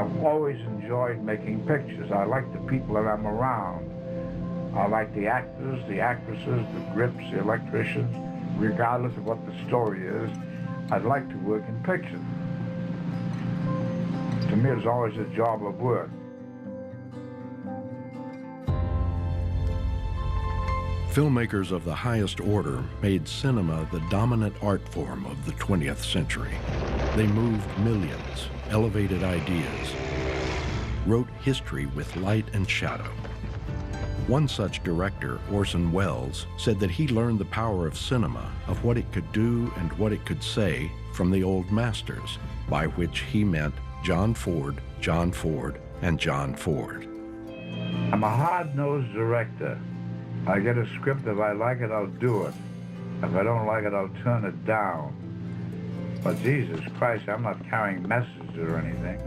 I've always enjoyed making pictures. I like the people that I'm around. I like the actors, the actresses, the grips, the electricians. Regardless of what the story is, I'd like to work in pictures. To me, it's always a job of work. Filmmakers of the highest order made cinema the dominant art form of the 20th century. They moved millions, elevated ideas, wrote history with light and shadow. One such director, Orson Welles, said that he learned the power of cinema, of what it could do and what it could say, from the old masters, by which he meant John Ford, and John Ford. I'm a hard-nosed director. I get a script, if I like it, I'll do it. If I don't like it, I'll turn it down. But Jesus Christ, I'm not carrying messages or anything.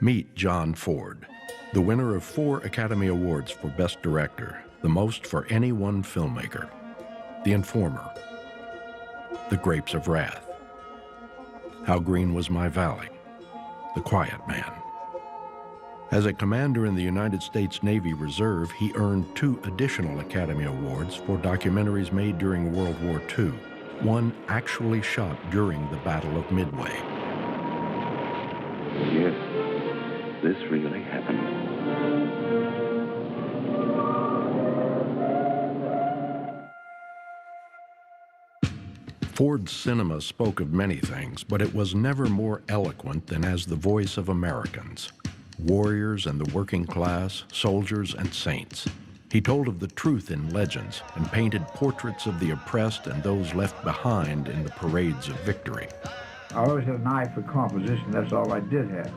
Meet John Ford, the winner of 4 Academy Awards for Best Director, the most for any one filmmaker. The Informer, The Grapes of Wrath, How Green Was My Valley, The Quiet Man. As a commander in the United States Navy Reserve, he earned 2 additional Academy Awards for documentaries made during World War II, one actually shot during the Battle of Midway. Yes, this really happened. Ford's cinema spoke of many things, but it was never more eloquent than as the voice of Americans. Warriors and the working class, soldiers and saints. He told of the truth in legends and painted portraits of the oppressed and those left behind in the parades of victory. I always had an eye for composition, that's all I did have.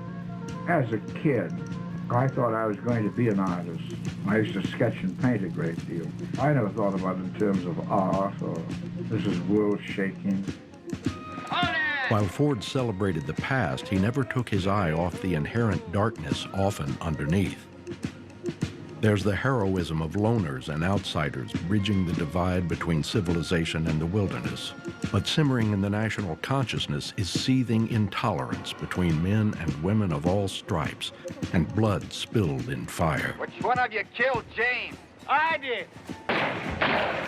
As a kid, I thought I was going to be an artist. I used to sketch and paint a great deal. I never thought about it in terms of art or this is world-shaking. While Ford celebrated the past, he never took his eye off the inherent darkness often underneath. There's the heroism of loners and outsiders bridging the divide between civilization and the wilderness. But simmering in the national consciousness is seething intolerance between men and women of all stripes, and blood spilled in fire. Which one of you killed James? I did.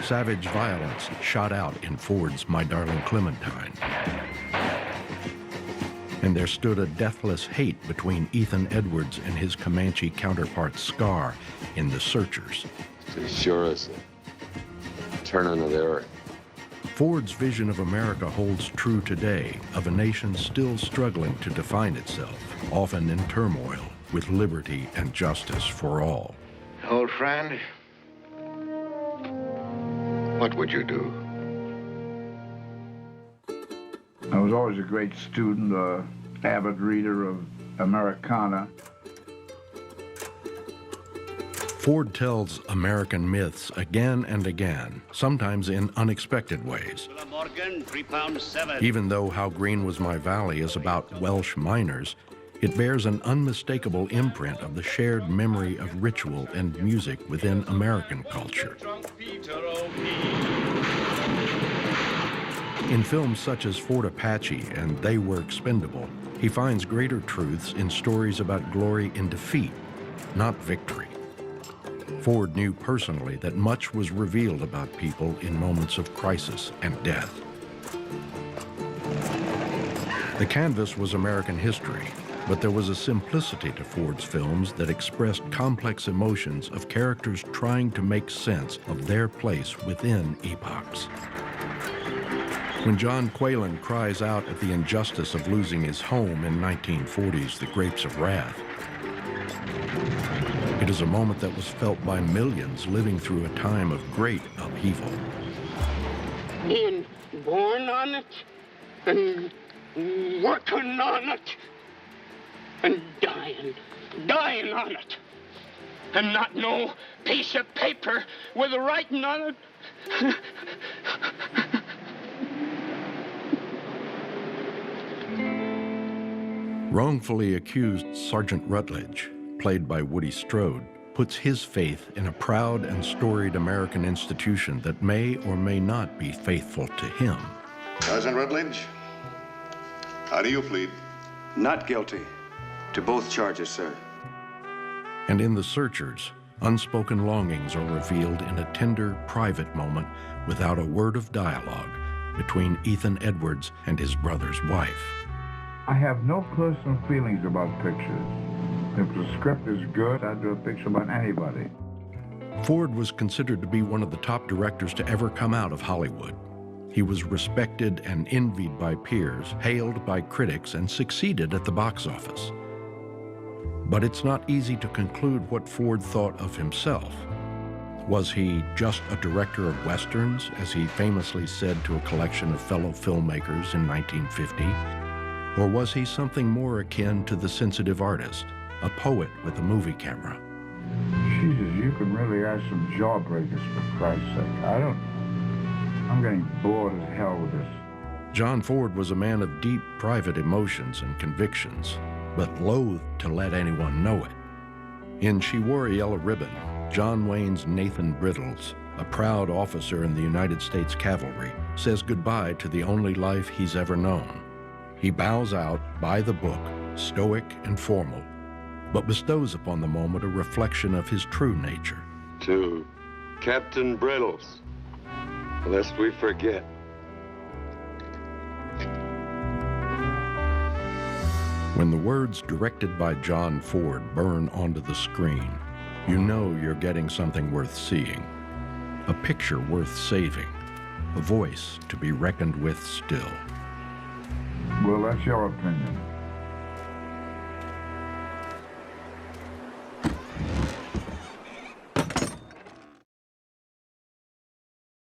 Savage violence shot out in Ford's My Darling Clementine. And there stood a deathless hate between Ethan Edwards and his Comanche counterpart Scar in The Searchers. It sure is a turning of the earth. Ford's vision of America holds true today, of a nation still struggling to define itself, often in turmoil, with liberty and justice for all. Old friend, what would you do? I was always a great student, avid reader of Americana. Ford tells American myths again and again, sometimes in unexpected ways. Morgan, 3 pounds 7. Even though How Green Was My Valley is about Welsh miners, it bears an unmistakable imprint of the shared memory of ritual and music within American culture. In films such as Fort Apache and They Were Expendable, he finds greater truths in stories about glory in defeat, not victory. Ford knew personally that much was revealed about people in moments of crisis and death. The canvas was American history, but there was a simplicity to Ford's films that expressed complex emotions of characters trying to make sense of their place within epochs. When John Quaylen cries out at the injustice of losing his home in 1940's The Grapes of Wrath, it is a moment that was felt by millions living through a time of great upheaval. Being born on it, and working on it, and dying on it, and not no piece of paper with a writing on it. Wrongfully accused Sergeant Rutledge, played by Woody Strode, puts his faith in a proud and storied American institution that may or may not be faithful to him. Sergeant Rutledge, how do you plead? Not guilty to both charges, sir. And in The Searchers, unspoken longings are revealed in a tender, private moment without a word of dialogue between Ethan Edwards and his brother's wife. I have no personal feelings about pictures. If the script is good, I'd do a picture about anybody. Ford was considered to be one of the top directors to ever come out of Hollywood. He was respected and envied by peers, hailed by critics, and succeeded at the box office. But it's not easy to conclude what Ford thought of himself. Was he just a director of westerns, as he famously said to a collection of fellow filmmakers in 1950? Or was he something more akin to the sensitive artist, a poet with a movie camera? Jesus, you can really ask some jawbreakers, for Christ's sake. I'm getting bored as hell with this. John Ford was a man of deep private emotions and convictions, but loath to let anyone know it. In She Wore a Yellow Ribbon, John Wayne's Nathan Brittles, a proud officer in the United States Cavalry, says goodbye to the only life he's ever known. He bows out by the book, stoic and formal, but bestows upon the moment a reflection of his true nature. To Captain Brittles, lest we forget. When the words directed by John Ford burn onto the screen, you know you're getting something worth seeing, a picture worth saving, a voice to be reckoned with still. Well, that's your opinion.